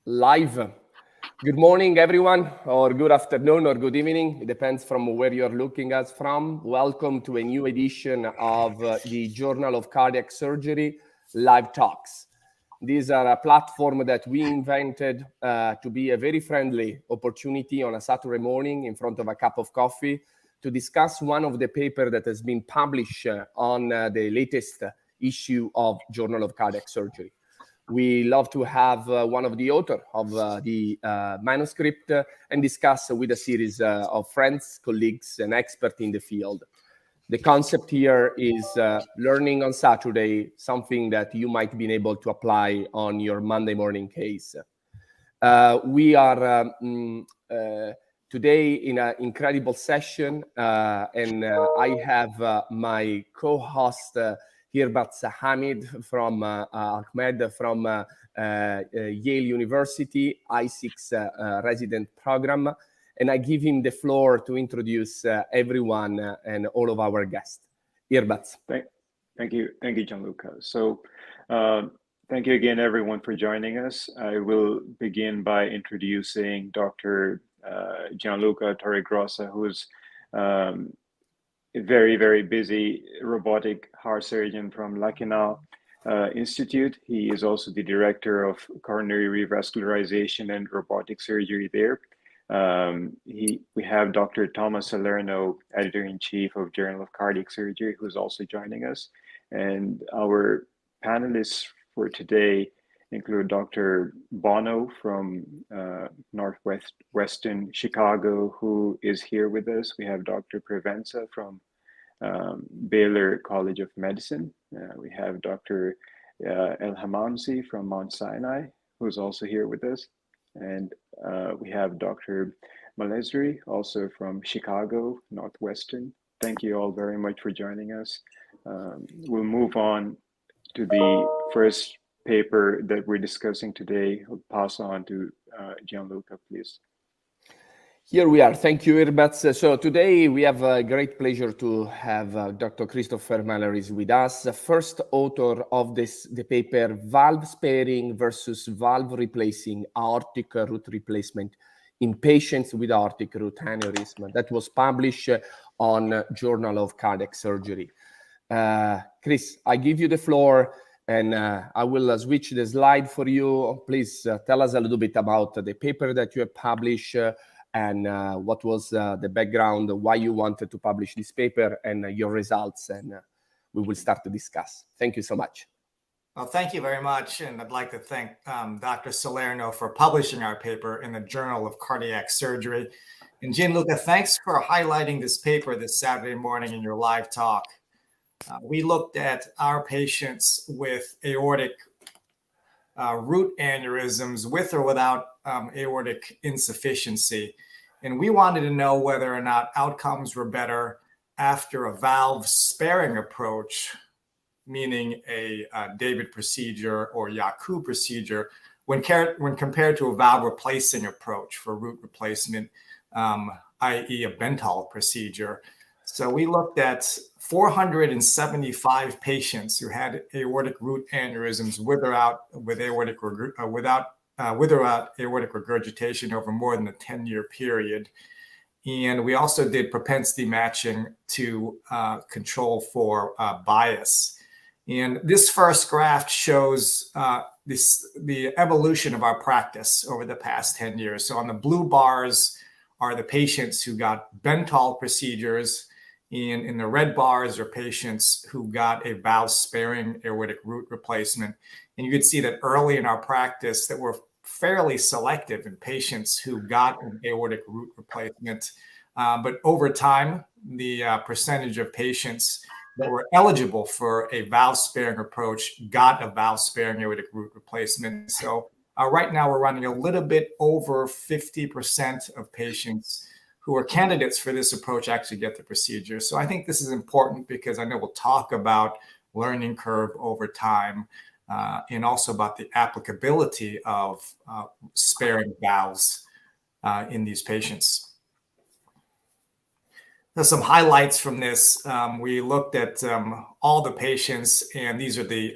Live. Good morning, everyone, or good afternoon, or good evening. It depends from where you're looking at us from. Welcome to a new edition of the Journal of Cardiac Surgery live talks. These are a platform that we invented to be a very friendly opportunity on a Saturday morning in front of a cup of coffee to discuss one of the papers that has been published on the latest issue of Journal of Cardiac Surgery. We love to have one of the authors of the manuscript and discuss with a series of friends, colleagues, and experts in the field. The concept here is learning on Saturday, something that you might be able to apply on your Monday morning case. We are today in an incredible session, and I have my co-host, Hirbaz Hamid from Ahmed from Yale University, I6 resident program. And I give him the floor to introduce everyone and all of our guests. Hirbaz. Thank you, Gianluca. So thank you again, everyone, for joining us. I will begin by introducing Dr. Gianluca Torregrossa, who's a very, very busy robotic heart surgeon from Lucknow Institute. He is also the director of coronary revascularization and robotic surgery there. We have Dr. Thomas Salerno, editor-in-chief of Journal of Cardiac Surgery, who's also joining us. And our panelists for today include Dr. Bono from Northwestern Chicago, who is here with us. We have Dr. Prevenza from Baylor College of Medicine. We have Dr. El Hamamsi from Mount Sinai, who's also here with us. And we have Dr. Malesri, also from Chicago, Northwestern. Thank you all very much for joining us. We'll move on to the first paper that we're discussing today. I'll pass on to Gianluca, please. Here we are. Thank you, Hirbaz. So today we have a great pleasure to have Dr. Christopher Mallory with us, the first author of the paper Valve Sparing versus Valve Replacing Aortic Root Replacement in Patients with Aortic Root Aneurysm. That was published on Journal of Cardiac Surgery. Chris, I give you the floor. And I will switch the slide for you. Please tell us a little bit about the paper that you have published and what was the background, why you wanted to publish this paper and your results. And we will start to discuss. Thank you so much. Well, thank you very much. And I'd like to thank Dr. Salerno for publishing our paper in the Journal of Cardiac Surgery. And Gianluca, thanks for highlighting this paper this Saturday morning in your live talk. We looked at our patients with aortic root aneurysms with or without aortic insufficiency. And we wanted to know whether or not outcomes were better after a valve sparing approach, meaning a David procedure or Yaku procedure, when compared to a valve replacing approach for root replacement, i.e. a Bentall procedure. So we looked at 475 patients who had aortic root aneurysms with or without aortic regurgitation over more than a 10-year period. And we also did propensity matching to control for bias. And this first graph shows the evolution of our practice over the past 10 years. So on the blue bars are the patients who got Bentall procedures. And in the red bars are patients who got a valve-sparing aortic root replacement. And you can see that early in our practice that we're fairly selective in patients who got an aortic root replacement. But over time, the percentage of patients that were eligible for a valve-sparing approach got a valve-sparing aortic root replacement. So right now we're running a little bit over 50% of patients who are candidates for this approach actually get the procedure. So I think this is important because I know we'll talk about learning curve over time and also about the applicability of sparing valves in these patients. There's some highlights from this. We looked at all the patients, and these are the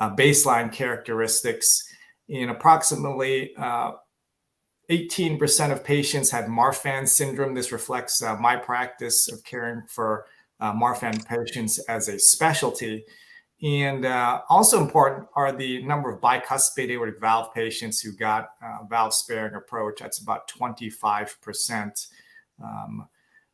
baseline characteristics. and approximately 18% of patients had Marfan syndrome. This reflects my practice of caring for Marfan patients as a specialty. And also important are the number of bicuspid aortic valve patients who got valve sparing approach. That's about 25%.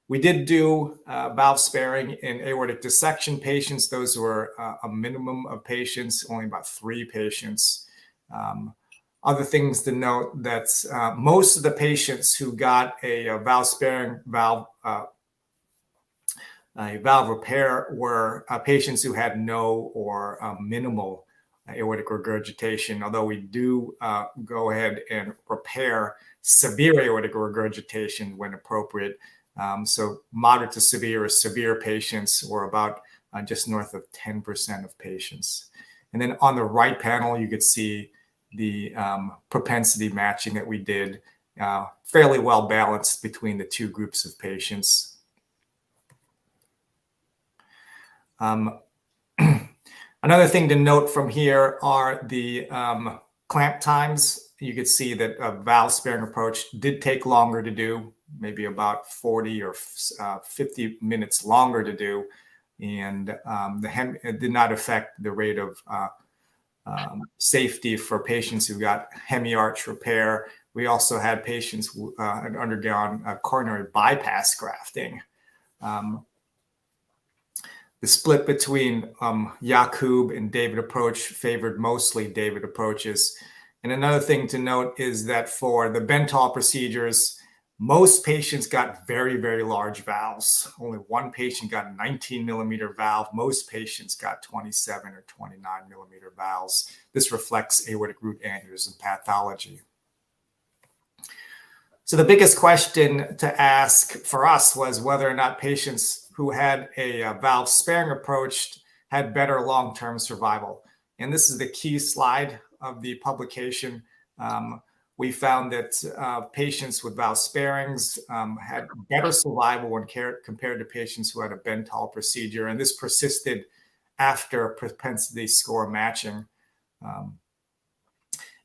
We did do valve sparing in aortic dissection patients. Those were a minimum of patients, only about 3 patients. Other things to note that most of the patients who got a valve sparing valve repair were patients who had no or minimal aortic regurgitation, although we do go ahead and repair severe aortic regurgitation when appropriate. So moderate to severe or severe patients were about just north of 10% of patients. And then on the right panel, you could see the propensity matching that we did, fairly well balanced between the 2 groups of patients. Another thing to note from here are the clamp times. You could see that a valve sparing approach did take longer to do, maybe about 40 or 50 minutes longer to do. And it did not affect the rate of safety for patients who got hemiarch repair. We also had patients who had undergone coronary bypass grafting. The split between Yakub and David approach favored mostly David approaches. And another thing to note is that for the Bentall procedures, most patients got very, very large valves. Only 1 patient got a 19 millimeter valve. Most patients got 27 or 29 millimeter valves. This reflects aortic root aneurysm pathology. So the biggest question to ask for us was whether or not patients who had a valve sparing approach had better long-term survival. And this is the key slide of the publication. We found that patients with valve sparings had better survival when compared to patients who had a Bentall procedure. And this persisted after propensity score matching.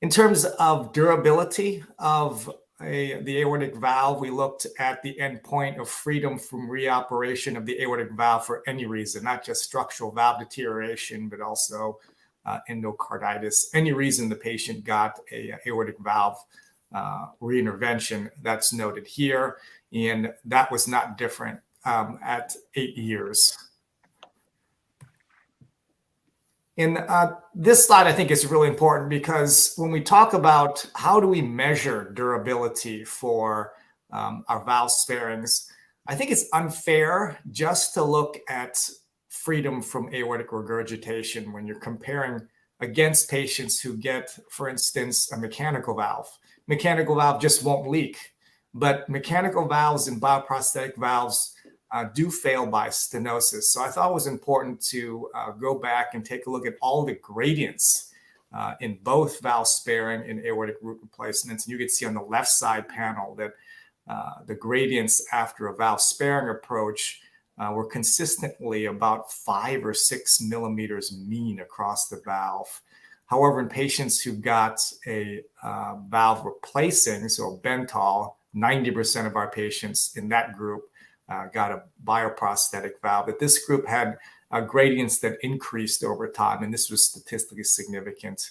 In terms of durability of the aortic valve, we looked at the endpoint of freedom from reoperation of the aortic valve for any reason, not just structural valve deterioration, but also endocarditis. Any reason the patient got a aortic valve reintervention, that's noted here. And that was not different at 8 years. And this slide, I think, is really important because when we talk about how do we measure durability for our valve sparings, I think it's unfair just to look at freedom from aortic regurgitation when you're comparing against patients who get, for instance, a mechanical valve. Mechanical valve just won't leak, but mechanical valves and bioprosthetic valves do fail by stenosis. So I thought it was important to go back and take a look at all the gradients in both valve sparing and aortic root replacements. And you can see on the left side panel that the gradients after a valve sparing approach were consistently about 5 or 6 millimeters mean across the valve. However, in patients who got a valve replacing, so Bentall, 90% of our patients in that group got a bioprosthetic valve. But this group had gradients that increased over time, and this was statistically significant.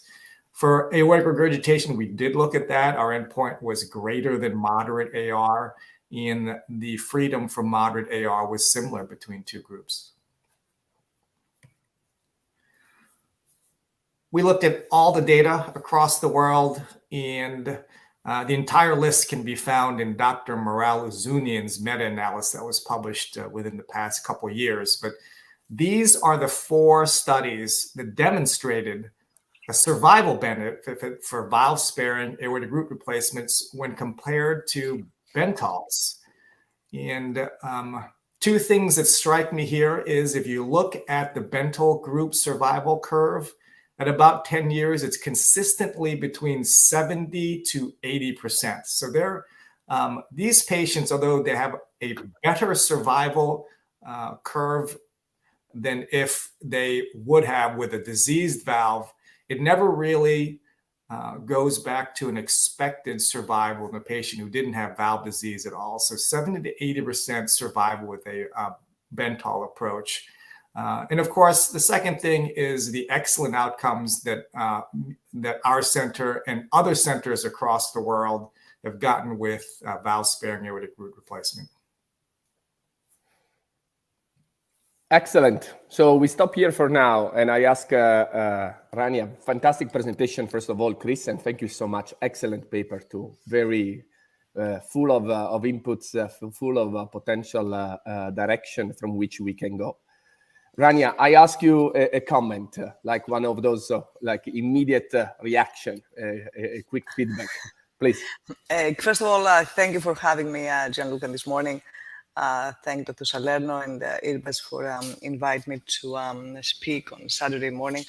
For aortic regurgitation, we did look at that. Our endpoint was greater than moderate AR, and the freedom from moderate AR was similar between 2 groups. We looked at all the data across the world, and the entire list can be found in Dr. Morales-Zunian's meta-analysis that was published within the past couple of years. But these are the 4 studies that demonstrated a survival benefit for valve-sparing aortic root replacements when compared to Bentalls. And 2 things that strike me here is if you look at the Bentall group survival curve, at about 10 years, it's consistently between 70 to 80%. So these patients, although they have a better survival curve than if they would have with a diseased valve, it never really goes back to an expected survival in a patient who didn't have valve disease at all. So 70 to 80% survival with a Bentall approach. And of course, the second thing is the excellent outcomes that our center and other centers across the world have gotten with valve-sparing aortic root replacement. Excellent. So we stop here for now, and I ask Rania, fantastic presentation, first of all, Chris, and thank you so much. Excellent paper too. Very full of inputs, full of potential direction from which we can go. Rania, I ask you a comment, like one of those like immediate reaction, a quick feedback, please. First of all, thank you for having me, Gianluca, this morning. Thank Dr. Salerno and Irbas for inviting me to speak on Saturday morning.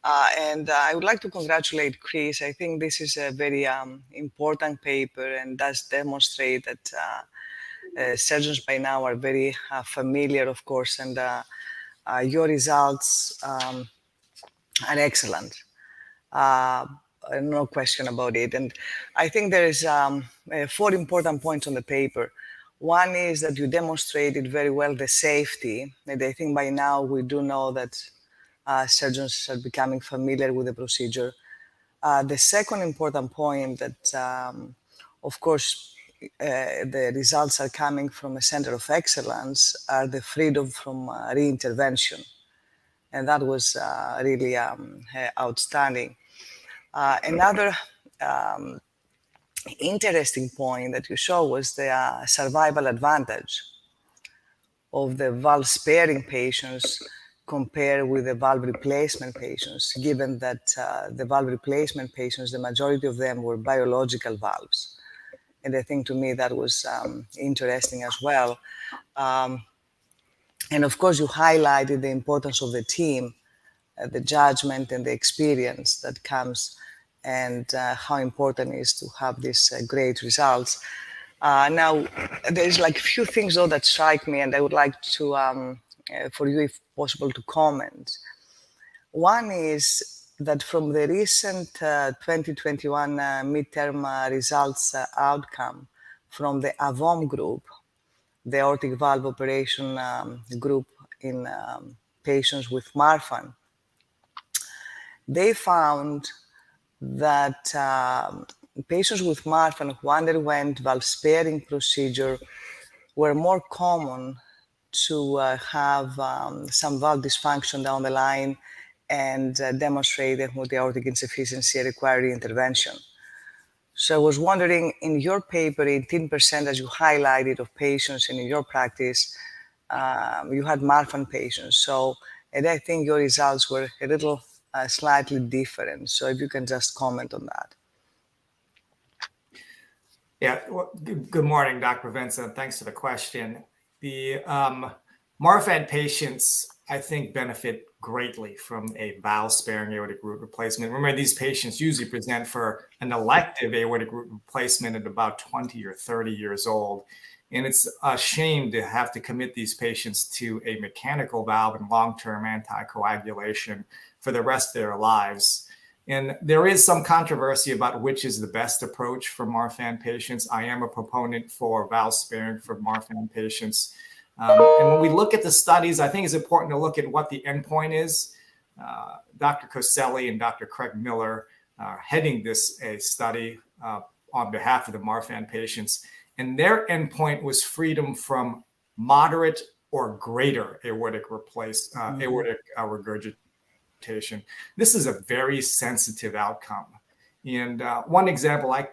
And I would like to congratulate Chris. I think this is a very important paper and does demonstrate that surgeons by now are very familiar, of course, and your results are excellent. No question about it. And I think there is 4 important points on the paper. One is that you demonstrated very well the safety, and I think by now we do know that surgeons are becoming familiar with the procedure. The second important point that, of course, the results are coming from a center of excellence are the freedom from reintervention. And that was really outstanding. Another interesting point that you show was the survival advantage of the valve-sparing patients compared with the valve replacement patients, given that the valve replacement patients, the majority of them were biological valves. And I think to me that was interesting as well. And of course, you highlighted the importance of the team, the judgment and the experience that comes, and how important it is to have these great results. Now, there's like a few things though that strike me, and I would like to, for you, if possible, to comment. One is that from the recent 2021 midterm results outcome from the AVOM group, the aortic valve operation group in patients with Marfan, they found that patients with Marfan who underwent valve-sparing procedure were more common to have some valve dysfunction down the line and demonstrate aortic insufficiency requiring intervention. So I was wondering, in your paper, 18%, as you highlighted, of patients, and in your practice, you had Marfan patients. So, and I think your results were a little slightly different. So if you can just comment on that. Yeah, well, good morning, Dr. Vincent. Thanks for the question. The Marfan patients, I think, benefit greatly from a valve-sparing aortic root replacement. Remember, these patients usually present for an elective aortic root replacement at about 20 or 30 years old. And it's a shame to have to commit these patients to a mechanical valve and long-term anticoagulation for the rest of their lives. And there is some controversy about which is the best approach for Marfan patients. I am a proponent for valve sparing for Marfan patients. And when we look at the studies, I think it's important to look at what the endpoint is. Dr. Coselli and Dr. Craig Miller are heading this study on behalf of the Marfan patients. And their endpoint was freedom from moderate or greater aortic regurgitation. This is a very sensitive outcome. And one example I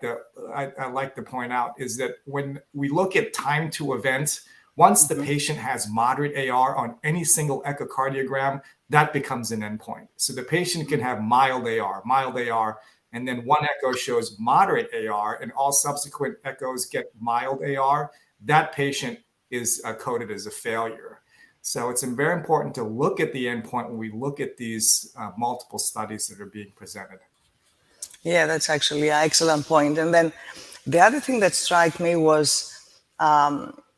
like to point out is that when we look at time to event, once the patient has moderate AR on any single echocardiogram, that becomes an endpoint. So the patient can have mild AR, and then one echo shows moderate AR, and all subsequent echoes get mild AR. That patient is coded as a failure. So it's very important to look at the endpoint when we look at these multiple studies that are being presented. Yeah, that's actually an excellent point. And then the other thing that struck me was,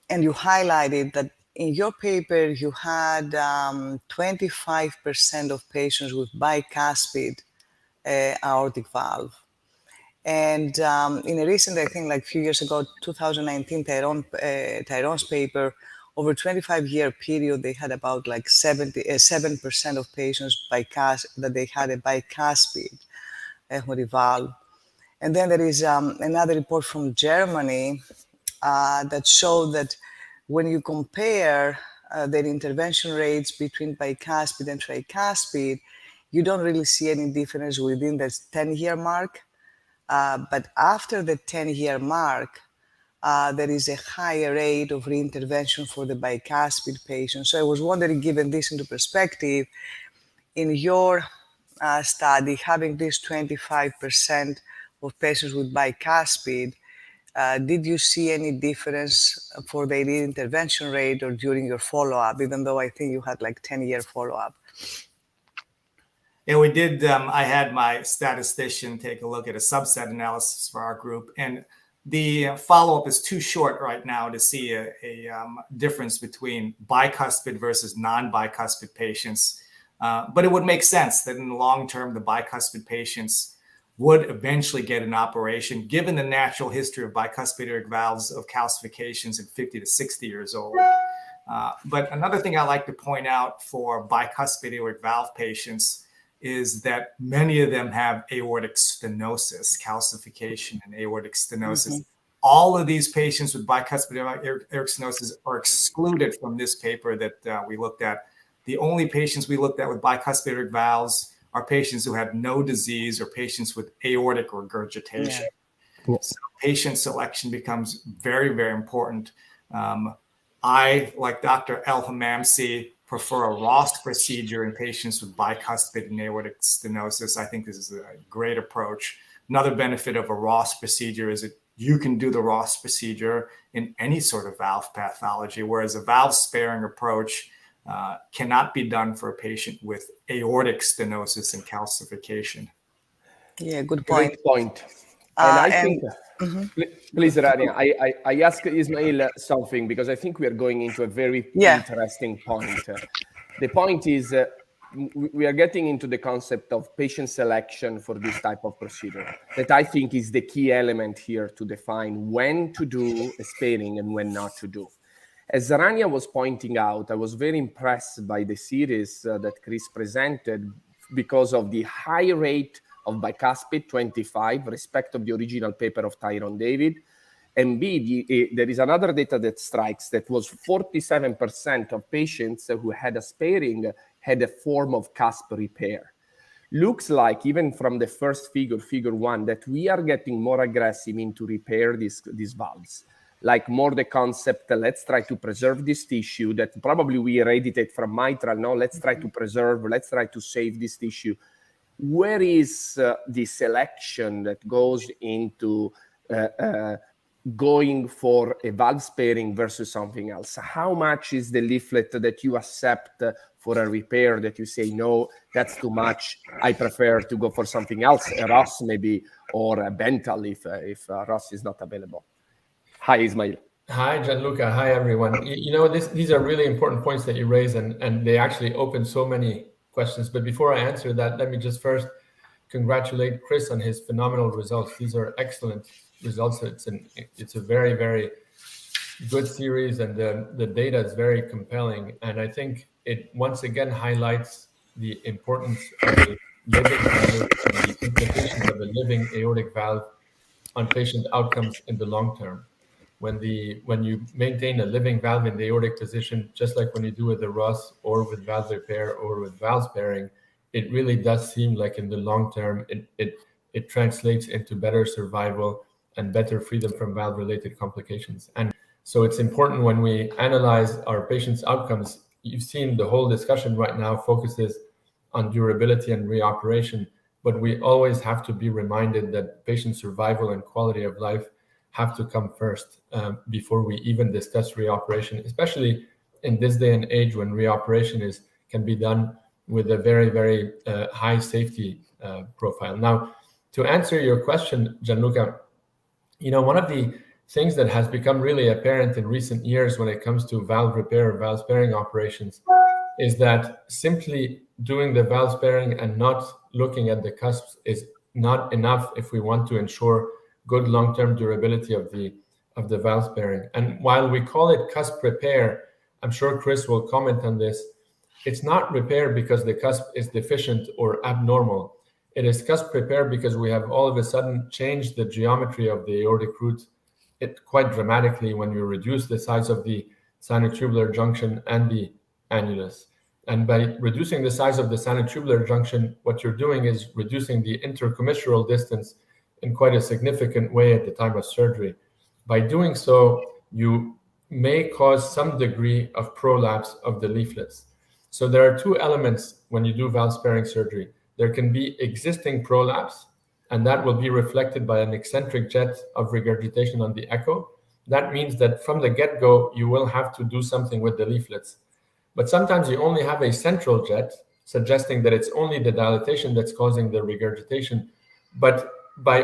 and you highlighted that in your paper, you had 25% of patients with bicuspid aortic valve. And in a recent, I think like a few years ago, 2019 Tyrone's paper, over 25-year period, they had about like 7% of patients that they had a bicuspid Ehmeri valve. And then there is another report from Germany that showed that when you compare their intervention rates between bicuspid and tricuspid, you don't really see any difference within the 10-year mark. But after the 10-year mark, there is a higher rate of reintervention for the bicuspid patients. So I was wondering, given this into perspective, in your study, having this 25% of patients with bicuspid, did you see any difference for the reintervention rate or during your follow-up, even though I think you had like 10-year follow-up? And we did, I had my statistician take a look at a subset analysis for our group, and the follow-up is too short right now to see a difference between bicuspid versus non-bicuspid patients. But it would make sense that in the long term, the bicuspid patients would eventually get an operation, given the natural history of bicuspid aortic valves of calcifications at 50 to 60 years old. But another thing I like to point out for bicuspid aortic valve patients is that many of them have aortic stenosis, calcification and aortic stenosis. Mm-hmm. All of these patients with bicuspid aortic stenosis are excluded from this paper that we looked at. The only patients we looked at with bicuspid aortic valves are patients who had no disease or patients with aortic regurgitation. Yeah. So patient selection becomes very, very important. I, like Dr. El-Hamamsi, prefer a Ross procedure in patients with bicuspid and aortic stenosis. I think this is a great approach. Another benefit of a Ross procedure is that you can do the Ross procedure in any sort of valve pathology, whereas a valve sparing approach cannot be done for a patient with aortic stenosis and calcification. Yeah, good point. Great point. And I think, please, Rania, I ask Ismail something because I think we are going into a very interesting point. The point is we are getting into the concept of patient selection for this type of procedure that I think is the key element here to define when to do a sparing and when not to do. As Rania was pointing out, I was very impressed by the series that Chris presented because of the high rate of bicuspid, 25, respect of the original paper of Tyrone David. And B, there is another data that strikes that was 47% of patients who had a sparing had a form of cusp repair. Looks like, even from the first figure 1, that we are getting more aggressive into repair these valves. Like more the concept, let's try to preserve this tissue that probably we hereditate from mitral. No, let's try to preserve, let's try to save this tissue. Where is the selection that goes into going for a valve sparing versus something else? How much is the leaflet that you accept for a repair that you say, no, that's too much, I prefer to go for something else, a Ross maybe, or a Bental if Ross is not available? Hi, Ismail. Hi, Gianluca. Hi, everyone. You know, these are really important points that you raise, and they actually open so many questions. But before I answer that, let me just first congratulate Chris on his phenomenal results. These are excellent results. It's a very, very good series, and the data is very compelling. And I think it once again highlights the importance of a living valve and the implications of a living aortic valve on patient outcomes in the long term. When you maintain a living valve in the aortic position, just like when you do with the Ross or with valve repair or with valve sparing, it really does seem like in the long term, it translates into better survival and better freedom from valve-related complications. And so it's important when we analyze our patients' outcomes. You've seen the whole discussion right now focuses on durability and reoperation, but we always have to be reminded that patient survival and quality of life have to come first before we even discuss reoperation, especially in this day and age when reoperation can be done with a very, very high safety profile. Now, to answer your question, Gianluca, you know, one of the things that has become really apparent in recent years when it comes to valve repair or valve sparing operations is that simply doing the valve sparing and not looking at the cusps is not enough if we want to ensure good long-term durability of the valve sparing. And while we call it cusp repair, I'm sure Chris will comment on this, it's not repair because the cusp is deficient or abnormal. It is cusp repair because we have all of a sudden changed the geometry of the aortic root quite dramatically when you reduce the size of the sinotubular junction and the annulus. And by reducing the size of the sinotubular junction, what you're doing is reducing the intercommissural distance in quite a significant way at the time of surgery. By doing so, you may cause some degree of prolapse of the leaflets. So there are two elements when you do valve sparing surgery. There can be existing prolapse, and that will be reflected by an eccentric jet of regurgitation on the echo. That means that from the get-go, you will have to do something with the leaflets. But sometimes you only have a central jet, suggesting that it's only the dilatation that's causing the regurgitation. But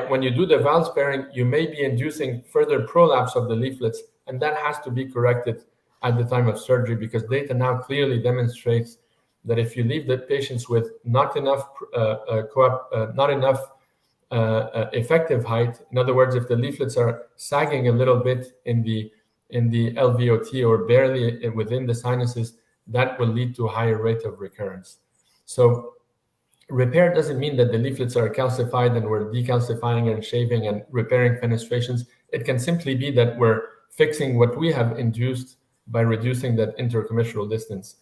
when you do the valve sparing, you may be inducing further prolapse of the leaflets, and that has to be corrected at the time of surgery, because data now clearly demonstrates that if you leave the patients with not enough effective height, in other words, if the leaflets are sagging a little bit in the LVOT or barely within the sinuses, that will lead to a higher rate of recurrence. So repair doesn't mean that the leaflets are calcified and we're decalcifying and shaving and repairing fenestrations. It can simply be that we're fixing what we have induced by reducing that intercommissural distance.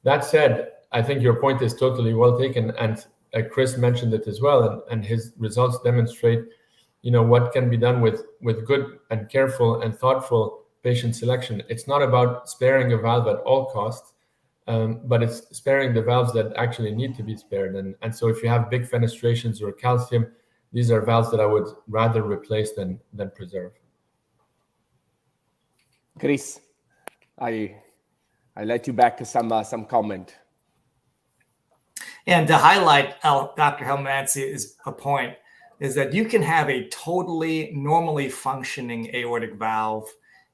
That said, I think your point is totally well taken, and Chris mentioned it as well, and his results demonstrate, what can be done with good and careful and thoughtful patient selection. It's not about sparing a valve at all costs, but it's sparing the valves that actually need to be spared. And so if you have big fenestrations or calcium, these are valves that I would rather replace than preserve. Chris, I let you back some comment. And to highlight Dr. Helmanzi's point is that you can have a totally normally functioning aortic valve,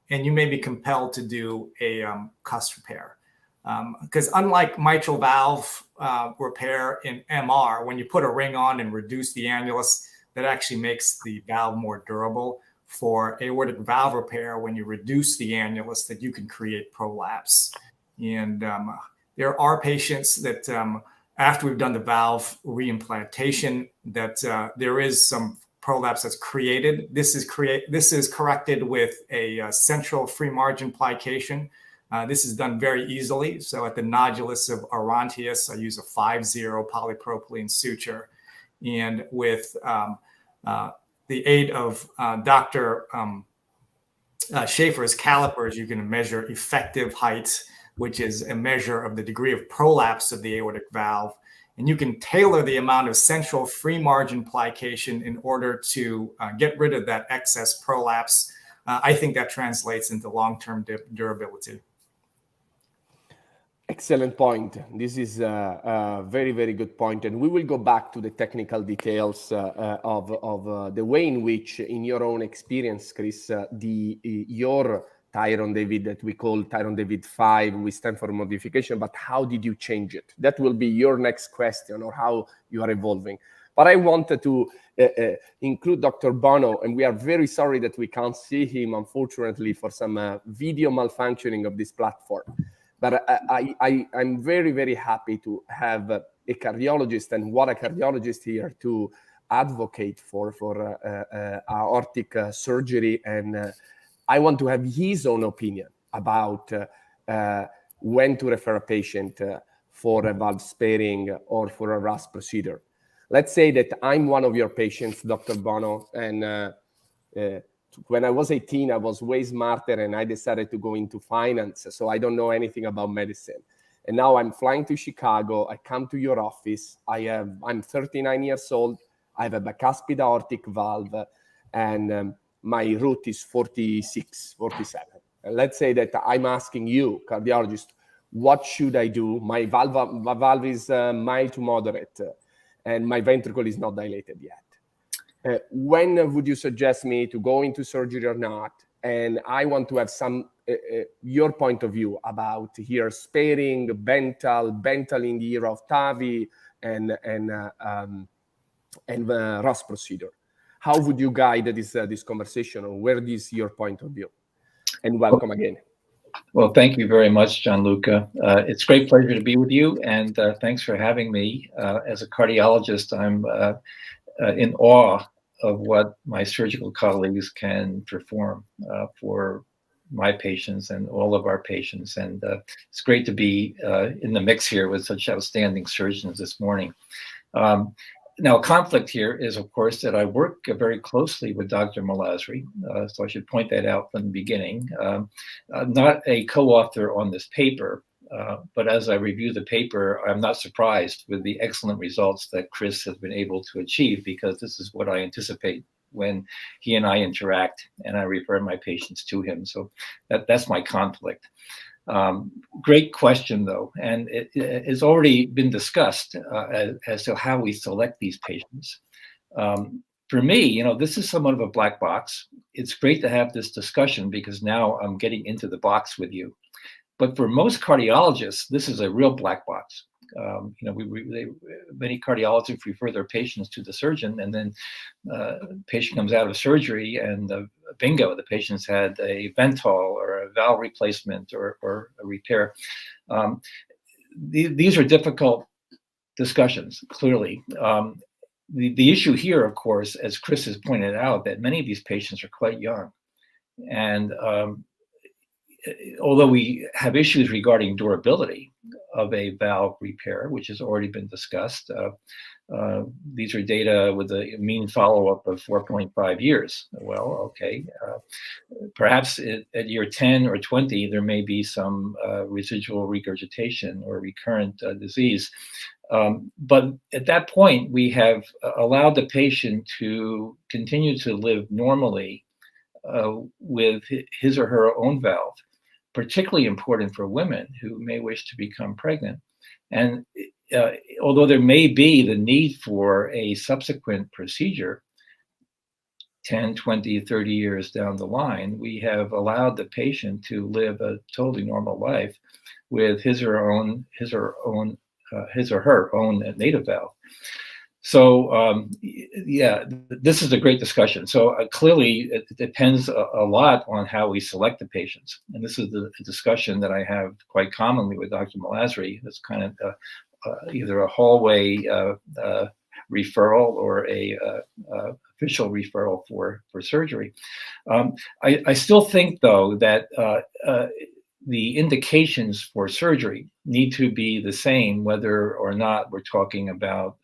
and you may be compelled to do a cusp repair. Because unlike mitral valve repair in MR, when you put a ring on and reduce the annulus, that actually makes the valve more durable. For aortic valve repair, when you reduce the annulus, that you can create prolapse. And there are patients that after we've done the valve reimplantation, that there is some prolapse that's created. This is corrected with a central free margin plication. This is done very easily. So at the nodulus of Orontius, I use a 5-0 polypropylene suture. And with the aid of Dr. Schaefer's calipers, you can measure effective height, which is a measure of the degree of prolapse of the aortic valve. And you can tailor the amount of central free margin plication in order to get rid of that excess prolapse. I think that translates into long-term durability. Excellent point. This is a very, very good point. And we will go back to the technical details of the way in which, in your own experience, Chris, your Tyron David that we call Tyron David 5 with Stanford modification, but how did you change it? That will be your next question, or how you are evolving. But I wanted to include Dr. Bono, and we are very sorry that we can't see him, unfortunately, for some video malfunctioning of this platform. But I'm very, very happy to have a cardiologist, and what a cardiologist here, to advocate for aortic surgery. And I want to have his own opinion about when to refer a patient for a valve sparing or for a RAS procedure. Let's say that I'm one of your patients, Dr. Bono, and when I was 18, I was way smarter and I decided to go into finance. So I don't know anything about medicine. And now I'm flying to Chicago. I come to your office. I'm 39 years old. I have a bicuspid aortic valve, and my root is 46, 47. And let's say that I'm asking you, cardiologist, what should I do? My valve is mild to moderate, and my ventricle is not dilated yet. When would you suggest me to go into surgery or not? And I want to have some your point of view about here sparing, Bental in the era of Tavi, and and the Ross procedure. How would you guide this conversation, or where is your point of view? And welcome again. Well, thank you very much, Gianluca. It's a great pleasure to be with you, and thanks for having me. As a cardiologist, I'm in awe of what my surgical colleagues can perform for my patients and all of our patients. And it's great to be in the mix here with such outstanding surgeons this morning. Now, conflict here is, of course, that I work very closely with Dr. Malazri, so I should point that out from the beginning. Not a co-author on this paper, but as I review the paper, I'm not surprised with the excellent results that Chris has been able to achieve, because this is what I anticipate when he and I interact and I refer my patients to him. So that's my conflict. Great question, though, and it has already been discussed as to how we select these patients. For me, this is somewhat of a black box. It's great to have this discussion because now I'm getting into the box with you. But for most cardiologists, this is a real black box. Many cardiologists refer their patients to the surgeon, and then the patient comes out of surgery and bingo, the patient's had a Ventol or a valve replacement or a repair. These are difficult discussions, clearly. The issue here, of course, as Chris has pointed out, that many of these patients are quite young. And although we have issues regarding durability of a valve repair, which has already been discussed, these are data with a mean follow-up of 4.5 years. Well, okay, perhaps at year 10 or 20, there may be some residual regurgitation or recurrent disease. But at that point, we have allowed the patient to continue to live normally with his or her own valve, particularly important for women who may wish to become pregnant. And although there may be the need for a subsequent procedure 10, 20, 30 years down the line, we have allowed the patient to live a totally normal life with his or her own native valve. So yeah, this is a great discussion. So clearly it depends a lot on how we select the patients. And this is the discussion that I have quite commonly with Dr. Malazri. It's kind of either a hallway referral or a official referral for surgery. I still think, though, that the indications for surgery need to be the same, whether or not we're talking about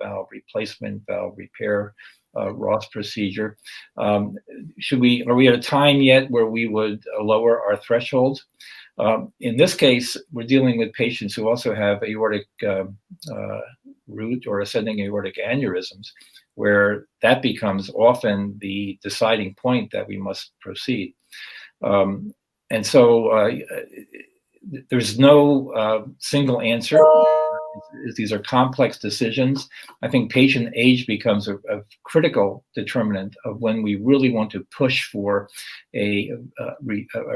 valve replacement, valve repair, Ross procedure. Are we at a time yet where we would lower our thresholds? In this case, we're dealing with patients who also have aortic root or ascending aortic aneurysms, where that becomes often the deciding point that we must proceed. And so there's no single answer. These are complex decisions. I think patient age becomes a critical determinant of when we really want to push for a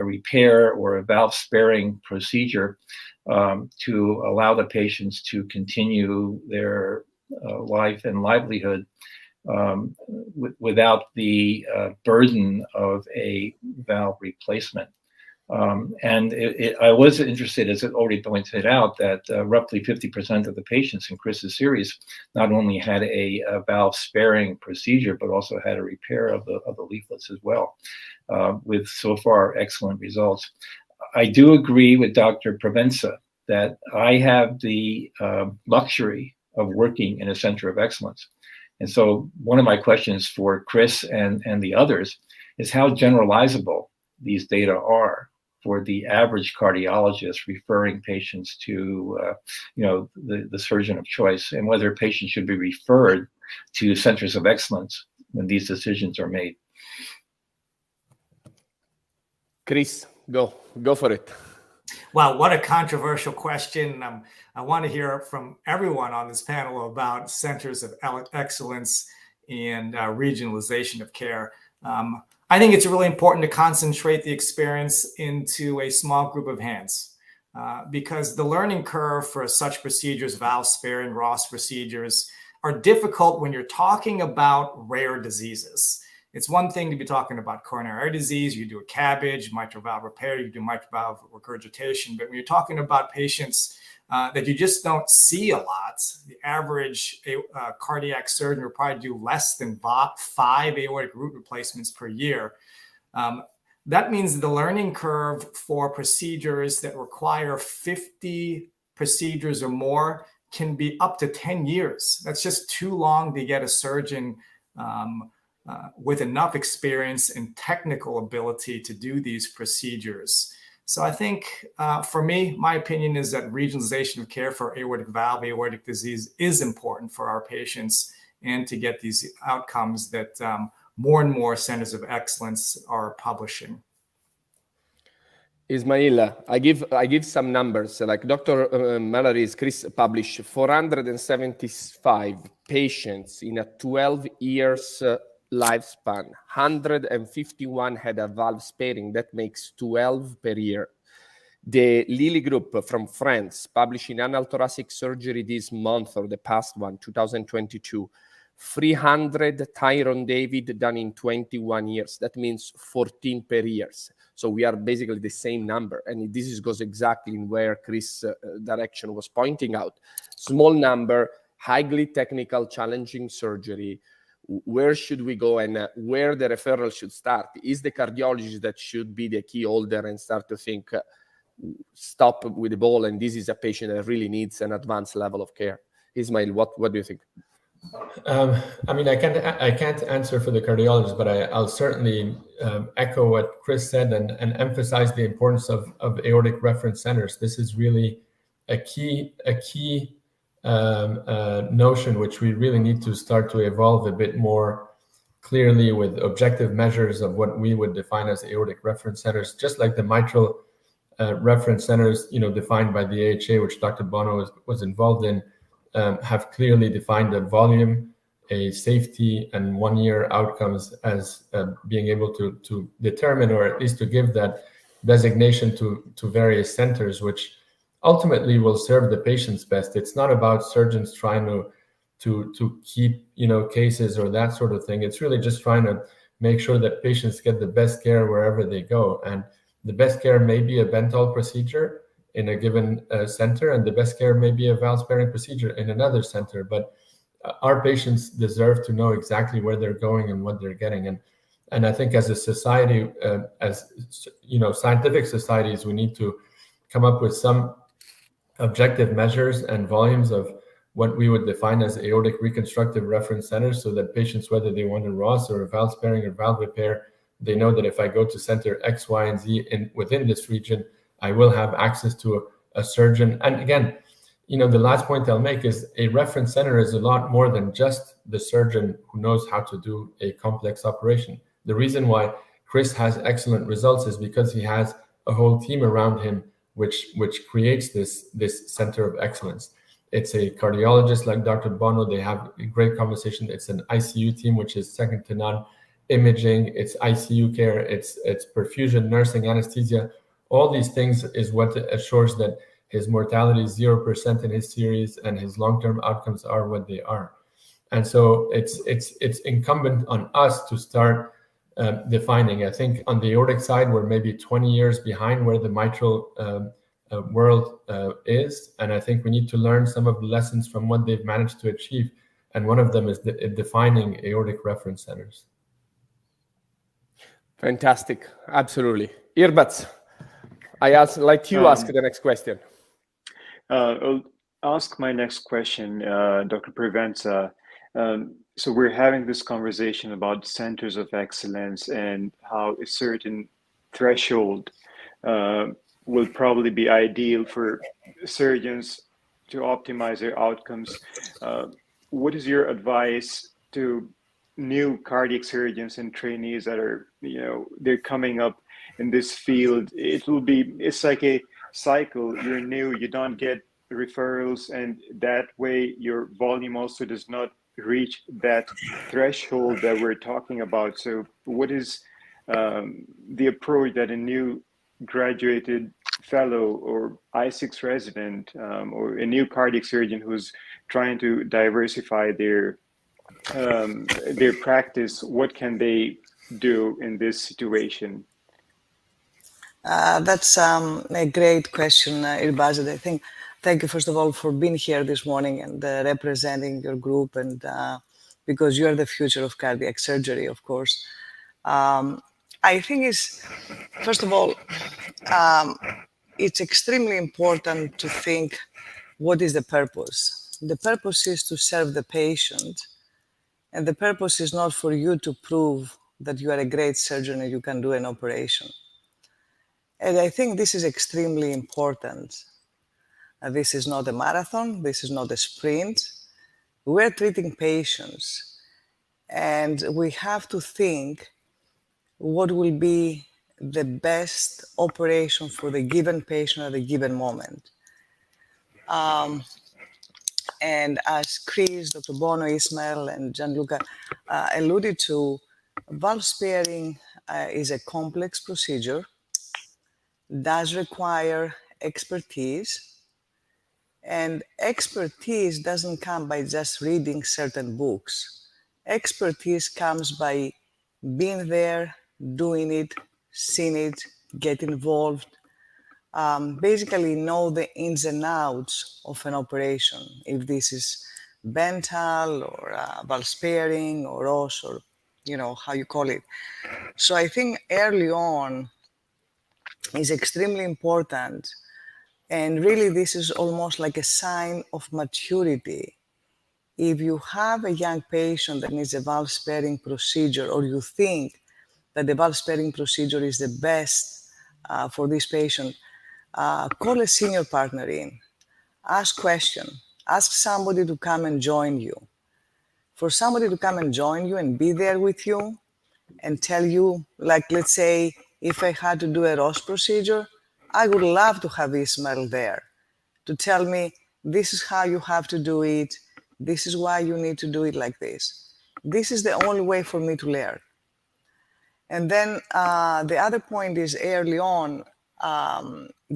repair or a valve sparing procedure to allow the patients to continue their life and livelihood without the burden of a valve replacement. And I was interested, as it already pointed out, that roughly 50% of the patients in Chris's series not only had a valve sparing procedure, but also had a repair of the leaflets as well, with so far excellent results. I do agree with Dr. Provenza that I have the luxury of working in a center of excellence. And so one of my questions for Chris and the others is how generalizable these data are for the average cardiologist referring patients to the surgeon of choice, and whether patients should be referred to centers of excellence when these decisions are made. Chris, go for it. Wow, what a controversial question. I want to hear from everyone on this panel about centers of excellence and regionalization of care. I think it's really important to concentrate the experience into a small group of hands because the learning curve for such procedures, valve sparing, Ross procedures, are difficult when you're talking about rare diseases. It's one thing to be talking about coronary artery disease, you do a CABG, mitral valve repair, you do mitral valve regurgitation, but when you're talking about patients that you just don't see a lot, the average cardiac surgeon will probably do less than 5 aortic root replacements per year. That means the learning curve for procedures that require 50 procedures or more can be up to 10 years. That's just too long to get a surgeon with enough experience and technical ability to do these procedures. So I think for me, my opinion is that regionalization of care for aortic valve, aortic disease is important for our patients, and to get these outcomes that more and more centers of excellence are publishing. Ismail, I give some numbers. Like Dr. Mallory's Chris published 475 patients in a 12 years lifespan. 151 had a valve sparing. That makes 12 per year. The Lilly Group from France published in Annal Thoracic Surgery this month, or the past one, 2022, 300 Tyrone David done in 21 years. That means 14 per year. So we are basically the same number. And this goes exactly in where Chris' direction was pointing out. Small number, highly technical, challenging surgery. Where should we go, and where the referral should start? Is the cardiologist that should be the key holder and start to think, stop with the ball, and this is a patient that really needs an advanced level of care. Ismail, what do you think? I mean, I can't answer for the cardiologist, but I'll certainly echo what Chris said and emphasize the importance of aortic reference centers. This is really a key notion which we really need to start to evolve a bit more clearly, with objective measures of what we would define as aortic reference centers, just like the mitral reference centers, defined by the AHA, which Dr. Bono was involved in, have clearly defined a volume, a safety, and 1-year outcomes as being able to determine, or at least to give that designation to various centers, which ultimately will serve the patients best. It's not about surgeons trying to keep cases or that sort of thing. It's really just trying to make sure that patients get the best care wherever they go. And the best care may be a Bentall procedure in a given center, and the best care may be a valve sparing procedure in another center. But our patients deserve to know exactly where they're going and what they're getting. And I think as a society, scientific societies, we need to come up with some objective measures and volumes of what we would define as aortic reconstructive reference centers, so that patients, whether they want a Ross or a valve sparing or valve repair, they know that if I go to center X, Y, and Z within this region, I will have access to a surgeon. And again, the last point I'll make is a reference center is a lot more than just the surgeon who knows how to do a complex operation. The reason why Chris has excellent results is because he has a whole team around him which creates this center of excellence. It's a cardiologist like Dr. Bono. They have a great conversation. It's an ICU team, which is second to none. Imaging, it's ICU care, it's perfusion, nursing, anesthesia. All these things is what assures that his mortality is 0% in his series and his long-term outcomes are what they are. And so it's incumbent on us to start defining. I think on the aortic side, we're maybe 20 years behind where the mitral world is. And I think we need to learn some of the lessons from what they've managed to achieve. And one of them is defining aortic reference centers. Fantastic. Absolutely. Irbats, let you ask the next question. I'll ask my next question, Dr. Provenza. So we're having this conversation about centers of excellence and how a certain threshold will probably be ideal for surgeons to optimize their outcomes. What is your advice to new cardiac surgeons and trainees that are, they're coming up in this field? It's like a cycle. You're new, you don't get referrals, and that way your volume also does not reach that threshold that we're talking about. So what is the approach that a new graduated fellow or I6 resident or a new cardiac surgeon who's trying to diversify their practice, what can they do in this situation? That's a great question, Irbazad. I think, thank you, first of all, for being here this morning and representing your group, and because you are the future of cardiac surgery, of course. I think first of all, it's extremely important to think, what is the purpose? The purpose is to serve the patient, and the purpose is not for you to prove that you are a great surgeon and you can do an operation. And I think this is extremely important. This is not a marathon, this is not a sprint. We're treating patients, and we have to think what will be the best operation for the given patient at the given moment. And as Chris, Dr. Bono, Ismail, and Gianluca alluded to, valve sparing is a complex procedure, does require expertise, and expertise doesn't come by just reading certain books. Expertise comes by being there, doing it, seeing it, get involved, basically know the ins and outs of an operation, if this is Bental or valve sparing or OS, or how you call it. So I think early on is extremely important, and really this is almost like a sign of maturity. If you have a young patient that needs a valve sparing procedure, or you think that the valve sparing procedure is the best for this patient, call a senior partner in, ask questions, ask somebody to come and join you. For somebody to come and join you and be there with you and tell you, like, let's say, if I had to do a Ross procedure, I would love to have Ismail there to tell me, this is how you have to do it, this is why you need to do it like this. This is the only way for me to learn. And then the other point is, early on,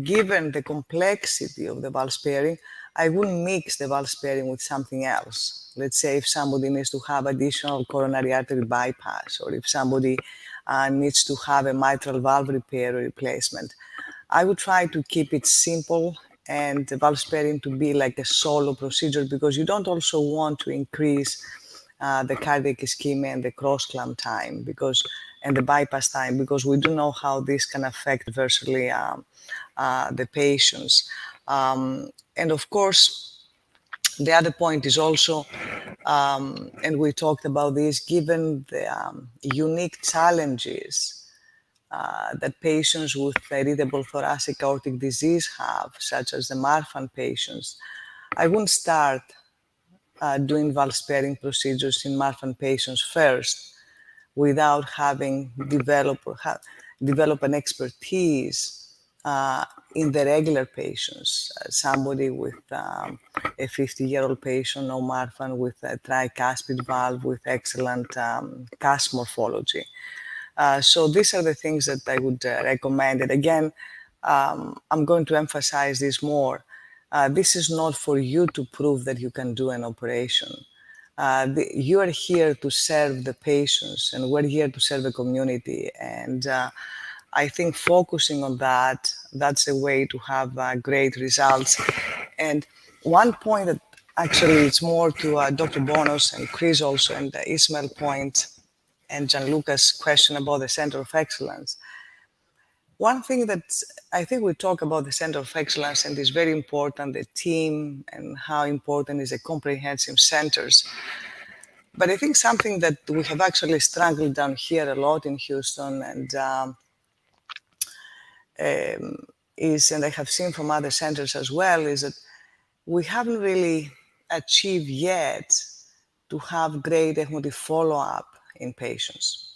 given the complexity of the valve sparing, I wouldn't mix the valve sparing with something else. Let's say if somebody needs to have additional coronary artery bypass, or if somebody needs to have a mitral valve repair or replacement, I would try to keep it simple and the valve sparing to be like a solo procedure, because you don't also want to increase the cardiac ischemia and the cross-clamp time, and the bypass time, because we do know how this can affect adversely the patients. And of course, the other point is also, and we talked about this, given the unique challenges that patients with irritable thoracic aortic disease have, such as the Marfan patients, I wouldn't start doing valve sparing procedures in Marfan patients first, without having developed an expertise in the regular patients. Somebody with a 50-year-old patient, no Marfan, with a tricuspid valve with excellent cusp morphology. So these are the things that I would recommend. And again, I'm going to emphasize this more. This is not for you to prove that you can do an operation. You are here to serve the patients, and we're here to serve the community. And I think focusing on that, that's a way to have great results. And one point that actually it's more to Dr. Bonos and Chris also, and Ismail point, and Gianluca's question about the Center of Excellence. One thing that I think we talk about the Center of Excellence, and it's very important, the team, and how important is the comprehensive centers. But I think something that we have actually struggled down here a lot in Houston, and I have seen from other centers as well, is that we haven't really achieved yet to have great ECMO follow-up in patients.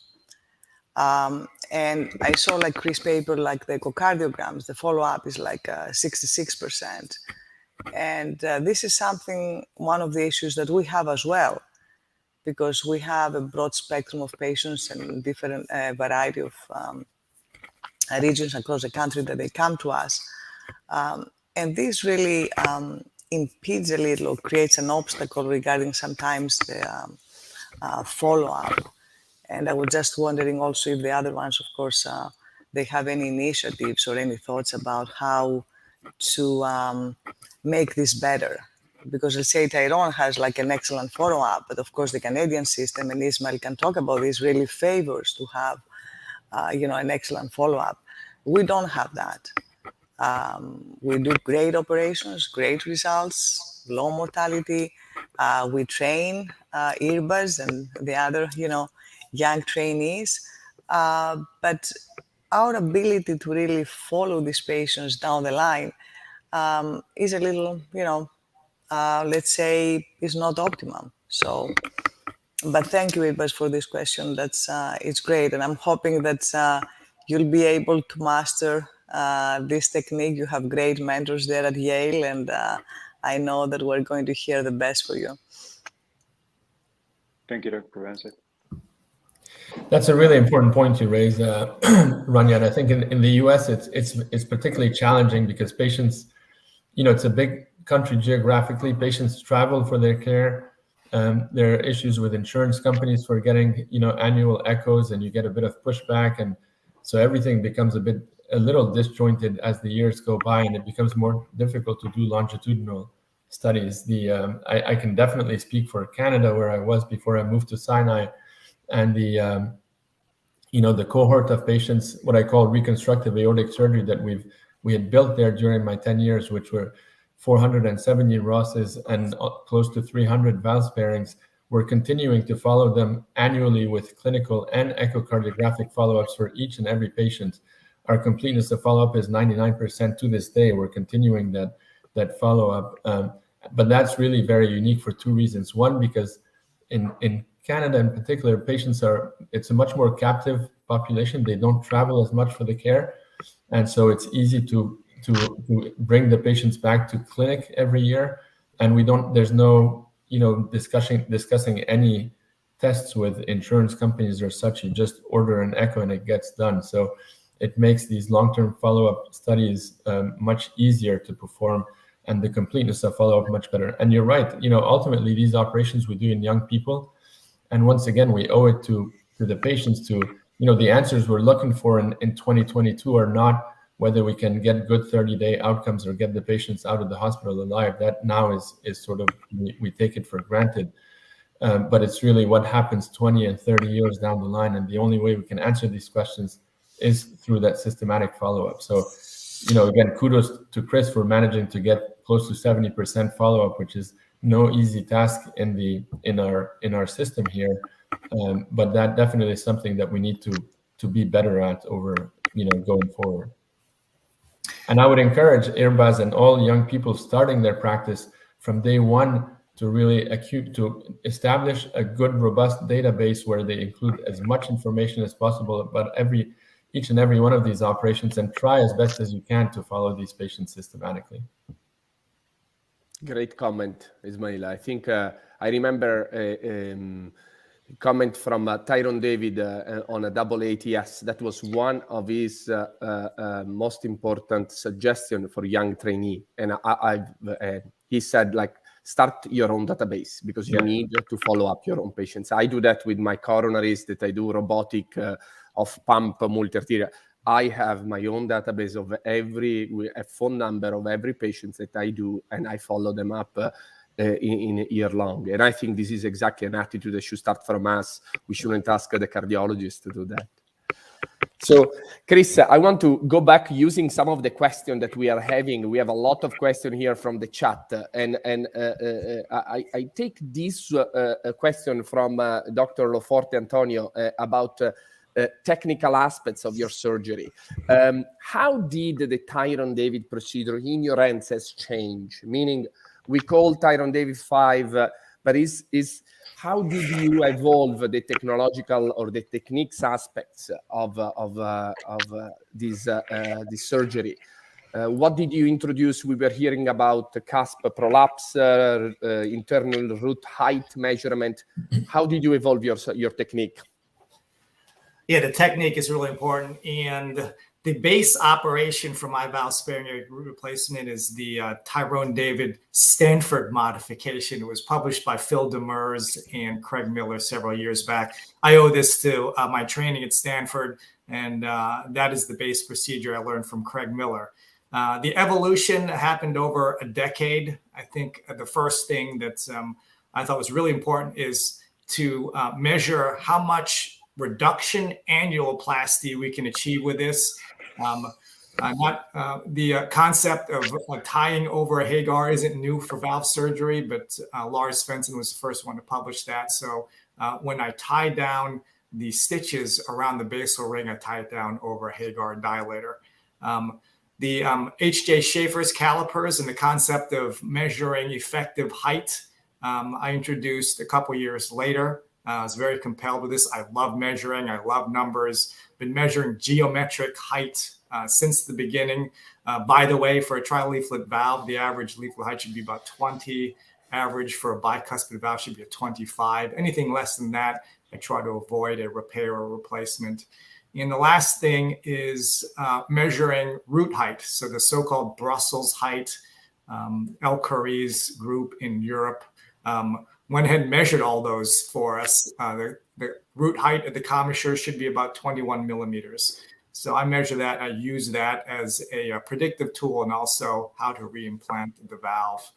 And I saw, like Chris' paper, like the echocardiograms, the follow-up is like 66%. And this is one of the issues that we have as well, because we have a broad spectrum of patients and different variety of regions across the country that they come to us. And this really impedes a little, or creates an obstacle regarding sometimes the follow-up. And I was just wondering also if the other ones, of course, they have any initiatives or any thoughts about how to make this better. Because let's say Tyrone has like an excellent follow-up, but of course the Canadian system, and Ismail can talk about this, really favors to have an excellent follow-up. We don't have that. We do great operations, great results, low mortality. We train IRBAs and the other, young trainees. But our ability to really follow these patients down the line is a little, let's say, is not optimum. So, but thank you, Irbas, for this question. That's it's great, and I'm hoping that you'll be able to master this technique. You have great mentors there at Yale, and I know that we're going to hear the best for you. Thank you, Dr. Provenza. That's a really important point you raise, Rania. And I think in the US, it's particularly challenging because patients, it's a big country geographically. Patients travel for their care. There are issues with insurance companies for getting, annual echoes, and you get a bit of pushback. And so everything becomes a little disjointed as the years go by, and it becomes more difficult to do longitudinal studies. I can definitely speak for Canada, where I was before I moved to Sinai, and the cohort of patients, what I call reconstructive aortic surgery, that we had built there during my 10 years, which were 470 Rosses and close to 300 valve pairings. We're continuing to follow them annually with clinical and echocardiographic follow-ups for each and every patient. Our completeness of follow-up is 99% to this day. We're continuing that follow-up. But that's really very unique for two reasons. One, because in Canada in particular, it's a much more captive population. They don't travel as much for the care. And so it's easy to bring the patients back to clinic every year. And there's no, discussing any tests with insurance companies or such. You just order an echo and it gets done. So it makes these long-term follow-up studies much easier to perform, and the completeness of follow-up much better. And you're right, ultimately these operations we do in young people. And once again, we owe it to the patients to, the answers we're looking for in 2022 are not whether we can get good 30-day outcomes or get the patients out of the hospital alive. That now is sort of, we take it for granted. But it's really what happens 20 and 30 years down the line. And the only way we can answer these questions is through that systematic follow-up. So, again, kudos to Chris for managing to get close to 70% follow-up, which is no easy task in our system here. But that definitely is something that we need to be better at over, going forward. And I would encourage IRBAs and all young people starting their practice from day one to really to establish a good, robust database where they include as much information as possible about each and every one of these operations, and try as best as you can to follow these patients systematically. Great comment, Ismail. I think I remember a comment from Tyrone David on a double ATS. That was one of his most important suggestions for young trainee. And he said, start your own database because you need to follow up your own patients. I do that with my coronaries, that I do robotic off-pump multi-arterial. I have my own database of a phone number of every patient that I do, and I follow them up in a year long. And I think this is exactly an attitude that should start from us. We shouldn't ask the cardiologist to do that. So, Chris, I want to go back using some of the questions that we are having. We have a lot of questions here from the chat. And I take this question from Dr. Loforte Antonio about technical aspects of your surgery. How did the Tyrone David procedure in your hands has changed? Meaning, we call Tyrone David 5, but how did you evolve the technological or the techniques aspects of this surgery? What did you introduce? We were hearing about the cusp prolapse, internal root height measurement. How did you evolve your technique? Yeah, the technique is really important. And the base operation for my valve sparing aortic root replacement is the Tyrone David Stanford modification. It was published by Phil Demers and Craig Miller several years back. I owe this to my training at Stanford, and that is the base procedure I learned from Craig Miller. The evolution happened over a decade. I think the first thing that I thought was really important is to measure how much reduction annuloplasty we can achieve with this. The concept of tying over a Hagar isn't new for valve surgery, but Lars Svensson was the first one to publish that. So when I tie down the stitches around the basal ring, I tie it down over a Hagar dilator. The H.J. Schaefer's calipers and the concept of measuring effective height, I introduced a couple years later. I was very compelled with this. I love measuring. I love numbers. Been measuring geometric height since the beginning. By the way, for a trileaflet valve, the average leaflet height should be about 20. Average for a bicuspid valve should be a 25. Anything less than that, I try to avoid a repair or replacement. And the last thing is measuring root height. So the so-called Brussels height, El Khoury's group in Europe went ahead and measured all those for us. The root height at the commissure should be about 21 millimeters. So I measure that. I use that as a predictive tool and also how to reimplant the valve.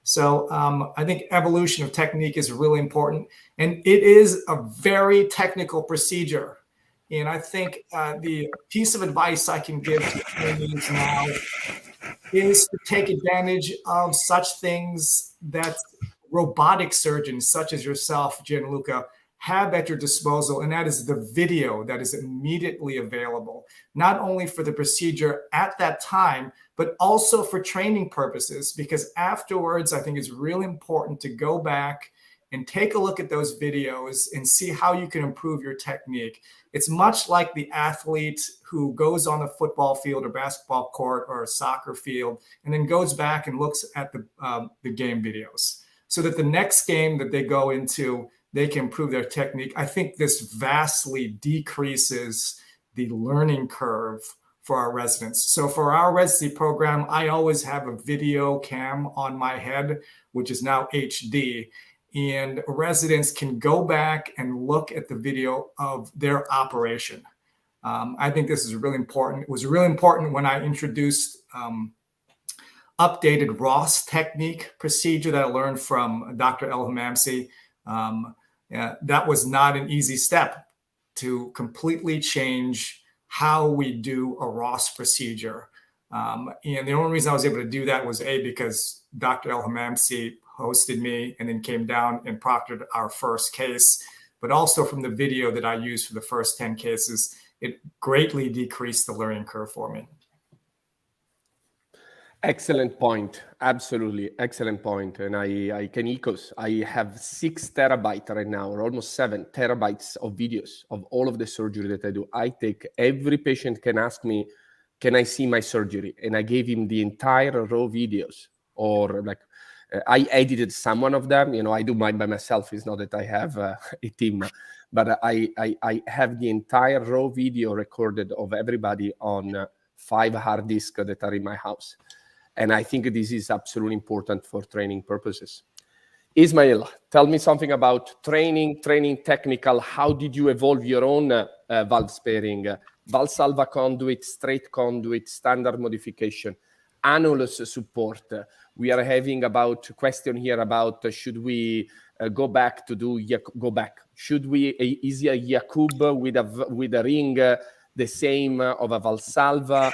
So I think evolution of technique is really important. And it is a very technical procedure. And I think the piece of advice I can give to trainees now is to take advantage of such things that robotic surgeons such as yourself, Gianluca, have at your disposal, and that is the video that is immediately available, not only for the procedure at that time, but also for training purposes, because afterwards, I think it's really important to go back and take a look at those videos and see how you can improve your technique. It's much like the athlete who goes on the football field or basketball court or a soccer field and then goes back and looks at the game videos, so that the next game that they go into, they can improve their technique. I think this vastly decreases the learning curve for our residents. So for our residency program, I always have a video cam on my head, which is now HD, and residents can go back and look at the video of their operation. I think this is really important. It was really important when I introduced updated Ross technique procedure that I learned from Dr. El-Hamamsi. That was not an easy step to completely change how we do a Ross procedure. And the only reason I was able to do that was because Dr. El-Hamamsi hosted me and then came down and proctored our first case, but also from the video that I used for the first 10 cases, it greatly decreased the learning curve for me. Excellent point. Absolutely. Excellent point. And I can echo. I have 6 terabytes right now, or almost 7 terabytes of videos of all of the surgery that I do. I take, every patient can ask me, can I see my surgery? And I gave him the entire raw videos, or like, I edited some one of them. You know, I do mine by myself. It's not that I have a team, but I have the entire raw video recorded of everybody on 5 hard disks that are in my house. And I think this is absolutely important for training purposes. Ismail, tell me something about training technical. How did you evolve your own valve sparing? Valsalva conduit, straight conduit, standard modification, annulus support. We are having about question here about should we go back to do go back? Should we is a Jakub with a ring the same of a Valsalva?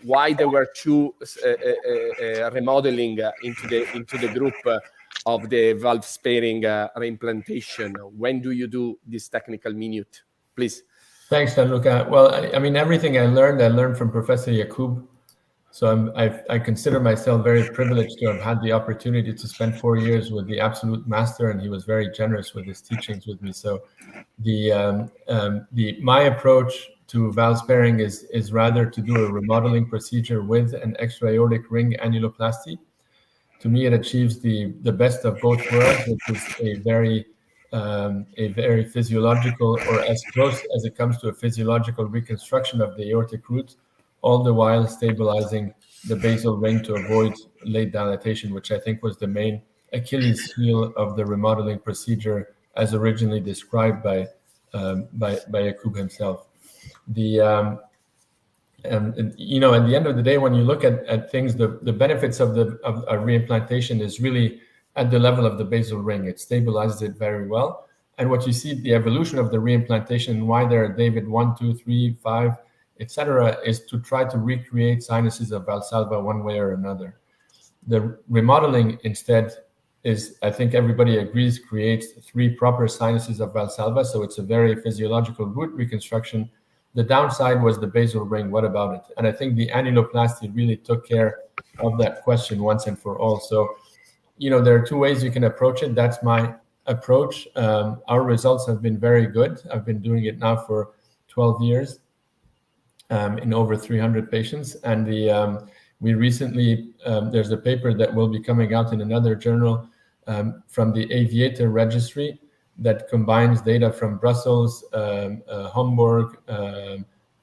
Why there were 2 remodeling into the group of the valve sparing reimplantation? When do you do this technical minute, please? Thanks, Gianluca. Well, I mean, everything I learned from Professor Jakub. So I consider myself very privileged to have had the opportunity to spend 4 years with the absolute master, and he was very generous with his teachings with me. So my approach to valve sparing is rather to do a remodeling procedure with an extra-aortic ring annuloplasty. To me, it achieves the best of both worlds, which is a very a very physiological, or as close as it comes to a physiological reconstruction of the aortic root, all the while stabilizing the basal ring to avoid late dilatation, which I think was the main Achilles heel of the remodeling procedure as originally described by Yakub himself. And you know, at the end of the day, when you look at things, the benefits of a reimplantation is really at the level of the basal ring. It stabilizes it very well. And what you see, the evolution of the reimplantation, why there are David 1, 2, 3, 5, etc., is to try to recreate sinuses of Valsalva one way or another. The remodeling instead is, I think everybody agrees, creates 3 proper sinuses of Valsalva. So it's a very physiological root reconstruction. The downside was the basal ring. What about it? And I think the annuloplasty really took care of that question once and for all. So, you know, there are 2 ways you can approach it. That's my approach. Our results have been very good. I've been doing it now for 12 years in over 300 patients. And we recently, there's a paper that will be coming out in another journal from the Aviator Registry that combines data from Brussels, Hamburg,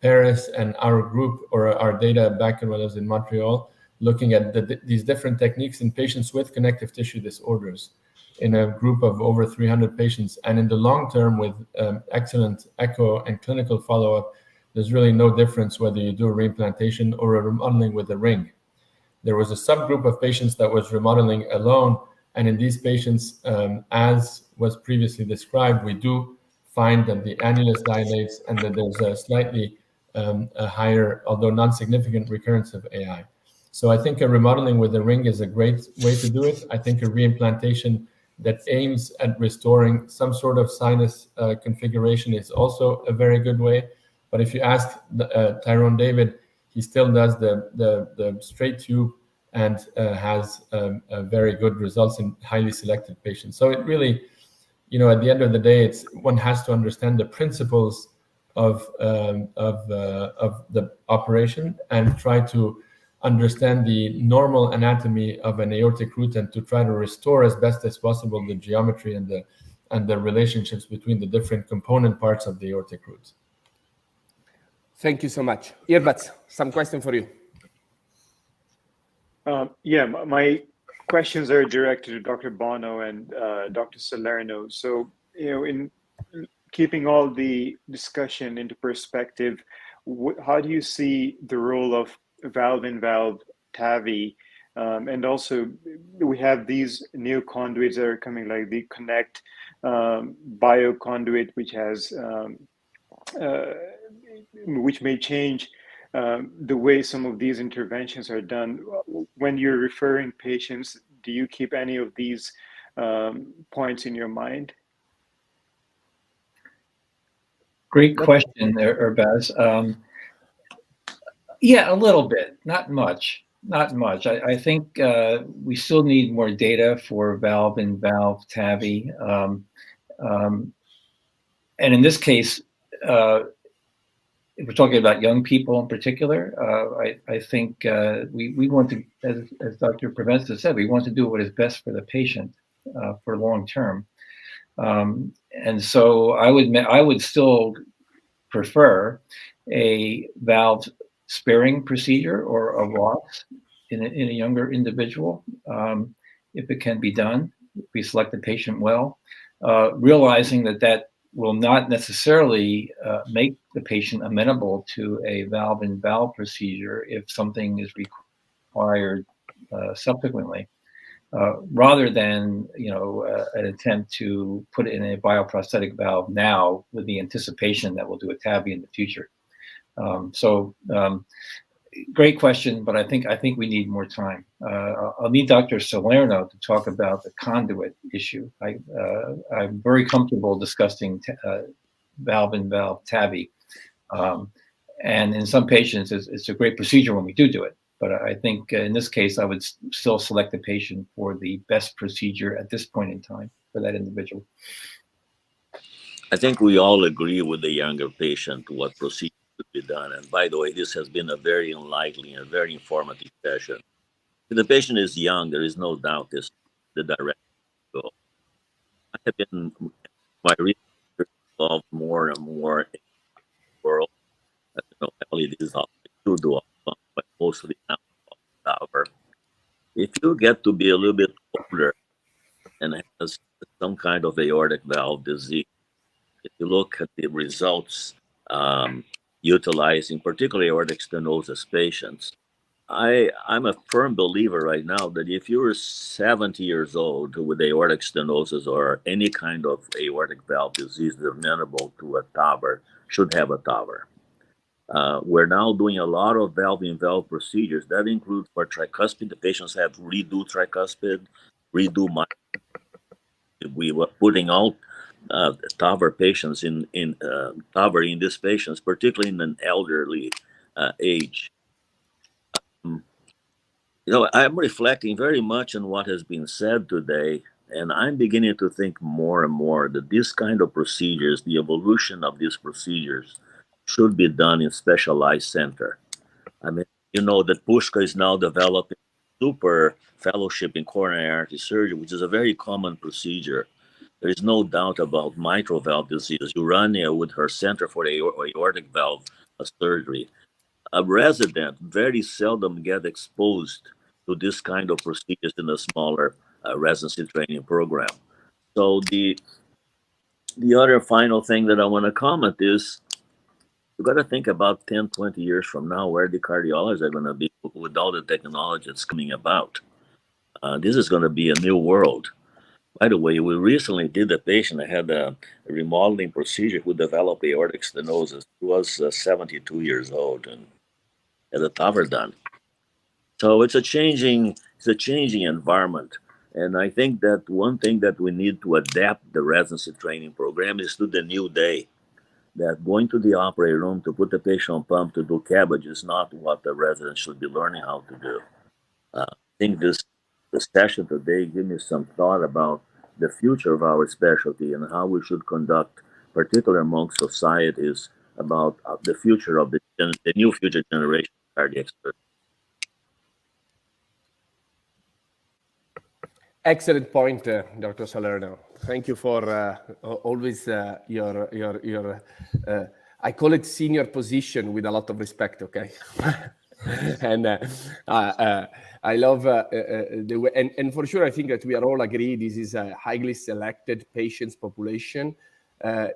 Paris, and our group, or our data back when I was in Montreal, looking at these different techniques in patients with connective tissue disorders in a group of over 300 patients. And in the long term, with excellent echo and clinical follow-up, there's really no difference whether you do a reimplantation or a remodeling with a ring. There was a subgroup of patients that was remodeling alone. And in these patients, as was previously described, we do find that the annulus dilates and that there's a slightly a higher, although non-significant, recurrence of AI. So I think a remodeling with a ring is a great way to do it. I think a reimplantation that aims at restoring some sort of sinus configuration is also a very good way. But if you ask Tyrone David, he still does the straight tube and has very good results in highly selected patients. So it really, you know, at the end of the day, it's one has to understand the principles of the operation and try to understand the normal anatomy of an aortic root and to try to restore as best as possible the geometry and the relationships between the different component parts of the aortic root. Thank you so much. Irbats, some question for you. Yeah, my questions are directed to Dr. Bono and Dr. Salerno. So, you know, in keeping all the discussion into perspective, how do you see the role of valve-in-valve TAVI? And also, we have these new conduits that are coming, like the Connect bio conduit, which has which may change the way some of these interventions are done. When you're referring patients, do you keep any of these points in your mind? Great question there, Urbaz. Yeah, a little bit, not much. I think we still need more data for valve-in-valve TAVI. And in this case, if we're talking about young people in particular, I think we want to, as Dr. Provenza said, we want to do what is best for the patient for long term. And so I would still prefer a valve sparing procedure or a loss in a younger individual, if it can be done, if we select the patient well, realizing that will not necessarily make the patient amenable to a valve-in-valve procedure if something is required subsequently, rather than an attempt to put in a bioprosthetic valve now with the anticipation that we'll do a TAVI in the future. Great question, but I think we need more time. I'll need Dr. Salerno to talk about the conduit issue. I'm very comfortable discussing valve-in-valve TAVI, and in some patients, it's a great procedure when we do it. But I think in this case, I would still select the patient for the best procedure at this point in time for that individual. I think we all agree with the younger patient what procedure should be done. And by the way, this has been a very enlightening and very informative session. If the patient is young, there is no doubt this is the direction to go. I have been my research involved more and more in the world. LEDs are to do all, but mostly now power. If you get to be a little bit older and has some kind of aortic valve disease, if you look at the results utilizing particularly aortic stenosis patients, I'm a firm believer right now that if you're 70 years old with aortic stenosis or any kind of aortic valve disease that's amenable to a TAVR, should have a TAVR. We're now doing a lot of valve-in-valve procedures. That includes for tricuspid. The patients have redo tricuspid, redo we were putting out TAVR patients in TAVR in these patients, particularly in an elderly age. I'm reflecting very much on what has been said today, and I'm beginning to think more and more that this kind of procedures, the evolution of these procedures, should be done in specialized center. I mean, that Pushka is now developing super fellowship in coronary artery surgery, which is a very common procedure. There is no doubt about mitral valve disease. Urania with her Center for Aortic Valve Surgery. A resident very seldom get exposed to this kind of procedures in a smaller residency training program. So the other final thing that I want to comment is you got to think about 10, 20 years from now where the cardiologists are going to be with all the technology that's coming about. This is going to be a new world. By the way, we recently did a patient that had a remodeling procedure who developed aortic stenosis. He was 72 years old and had a TAVR done. So it's a changing environment. And I think that one thing that we need to adapt the residency training program is to the new day. That going to the operating room to put the patient on pump to do CABG is not what the resident should be learning how to do. I think this session today gave me some thought about the future of our specialty and how we should conduct, particularly among societies, about the future of the new future generation of cardiac surgery. Excellent point, Dr. Salerno. Thank you for always your I call it senior position with a lot of respect, okay? And I love the way, and for sure, I think that we are all agree this is a highly selected patients population.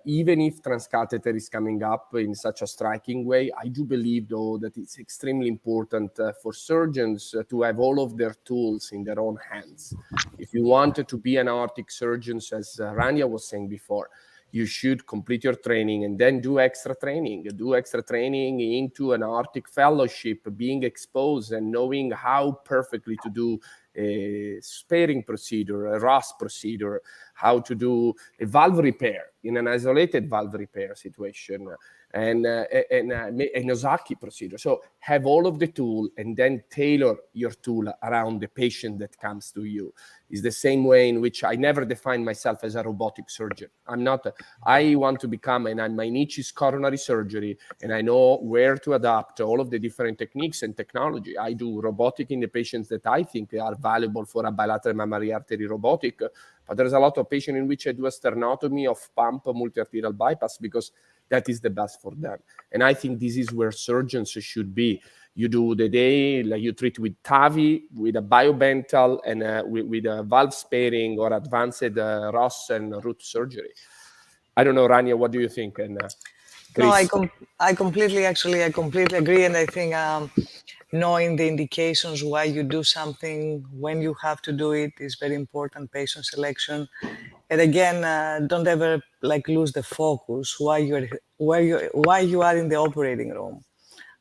Even if transcatheter is coming up in such a striking way, I do believe, though, that it's extremely important for surgeons to have all of their tools in their own hands. If you wanted to be an aortic surgeon, as Rania was saying before, you should complete your training and then do extra training. Do extra training into an aortic fellowship, being exposed and knowing how perfectly to do a sparing procedure, a ROS procedure, how to do a valve repair in an isolated valve repair situation, and a Ozaki procedure. So have all of the tool and then tailor your tool around the patient that comes to you. It's the same way in which I never define myself as a robotic surgeon. I want to become, and my niche is coronary surgery, and I know where to adapt all of the different techniques and technology. I do robotic in the patients that I think are valuable for a bilateral mammary artery robotic, but there's a lot of patients in which I do a sternotomy of pump multi-arterial bypass because that is the best for them. And I think this is where surgeons should be. You do the day, like you treat with TAVI, with a biobental, and with a valve sparing or advanced ROS and root surgery. I don't know, Rania, what do you think? And no, I completely agree. And I think knowing the indications why you do something, when you have to do it, is very important. Patient selection, and again, don't ever lose the focus. Why you are in the operating room.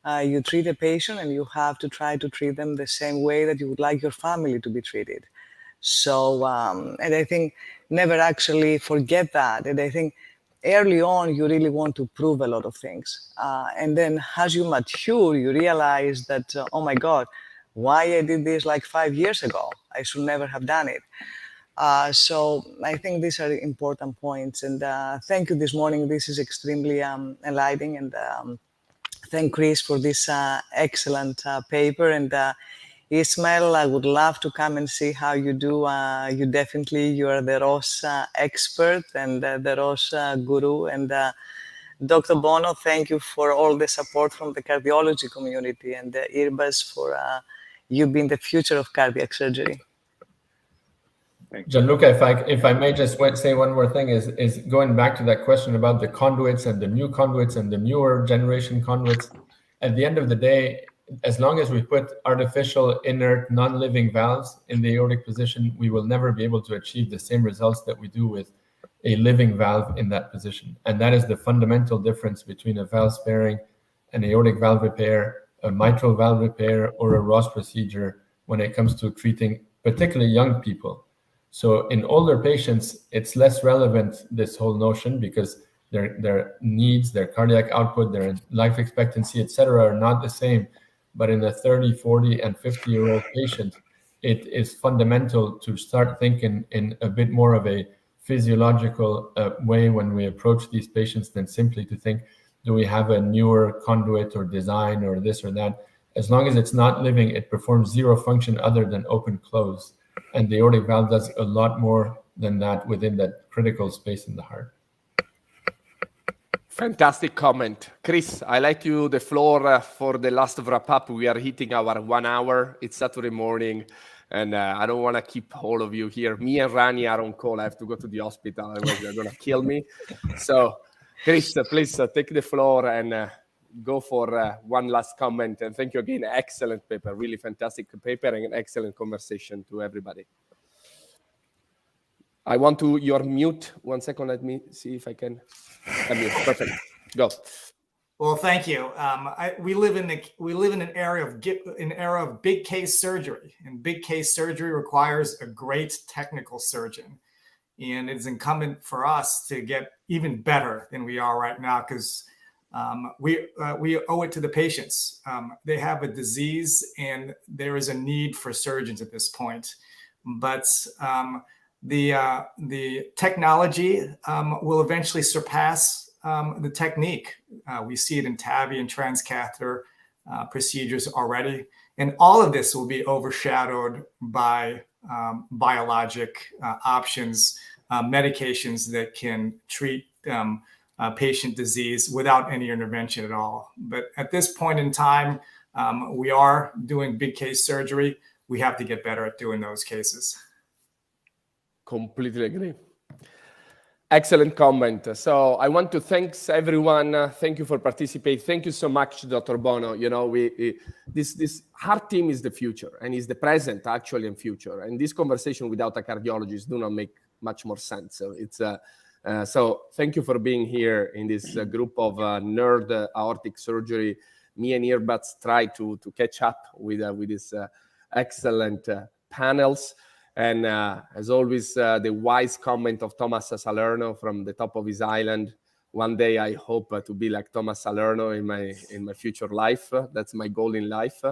You treat a patient, and you have to try to treat them the same way that you would like your family to be treated. So, and I think never actually forget that. And I think early on, you really want to prove a lot of things. And then as you mature, you realize that, oh my God, why I did this 5 years ago? I should never have done it. So I think these are important points. And thank you this morning. This is extremely enlightening. And thank Chris for this excellent paper. And Ismail, I would love to come and see how you do. You are the ROS expert and the ROS guru. And Dr. Bono, thank you for all the support from the cardiology community, and Irbas for you being the future of cardiac surgery. Gianluca, if I may just say one more thing, is going back to that question about the conduits and the new conduits and the newer generation conduits. At the end of the day, as long as we put artificial, inert, non-living valves in the aortic position, we will never be able to achieve the same results that we do with a living valve in that position. And that is the fundamental difference between a valve sparing, an aortic valve repair, a mitral valve repair, or a ROS procedure when it comes to treating particularly young people. So in older patients, it's less relevant, this whole notion, because their needs, their cardiac output, their life expectancy, etc., are not the same. But in a 30, 40, and 50-year-old patient, it is fundamental to start thinking in a bit more of a physiological way when we approach these patients than simply to think, do we have a newer conduit or design or this or that? As long as it's not living, it performs zero function other than open close. And the aortic valve does a lot more than that within that critical space in the heart. Fantastic comment. Chris, I let you the floor for the last wrap up. We are hitting our 1 hour. It's Saturday morning, and I don't want to keep all of you here. Me and Rani are on call. I have to go to the hospital, otherwise they're going to kill me. So, Chris, please take the floor and go for one last comment. And thank you again. Excellent paper, really fantastic paper, and an excellent conversation to everybody. I want to, you're mute. 1 second, let me see if I can. Perfect. Go. Well, thank you. We live in an era of big case surgery, and big case surgery requires a great technical surgeon, and it's incumbent for us to get even better than we are right now, because we owe it to the patients. They have a disease, and there is a need for surgeons at this point, but the technology will eventually surpass the technique. We see it in TAVI and transcatheter procedures already. And all of this will be overshadowed by biologic options, medications that can treat patient disease without any intervention at all. But at this point in time, we are doing big case surgery. We have to get better at doing those cases. Completely agree. Excellent comment. So I want to thank everyone. Thank you for participating. Thank you so much, Dr. Bono. You know, this heart team is the future, and is the present actually and future. And this conversation without a cardiologist do not make much more sense. So it's so thank you for being here in this group of nerd aortic surgery. Me and Earbuds try to catch up with this excellent panels. And as always, the wise comment of Thomas Salerno from the top of his island. One day I hope to be like Thomas Salerno in my future life. That's my goal in life.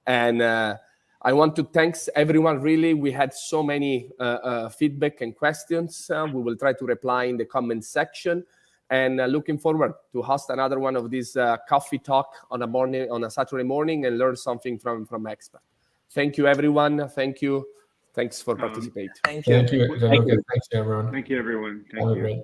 And I want to thank everyone. Really, we had so many feedback and questions. We will try to reply in the comment section. And looking forward to host another one of these coffee talk on a Saturday morning, and learn something from experts. Thank you, everyone. Thank you. Thanks for participating. Thank you. Thank you, Gianluca. Thanks, everyone. Thank you, everyone. Have a great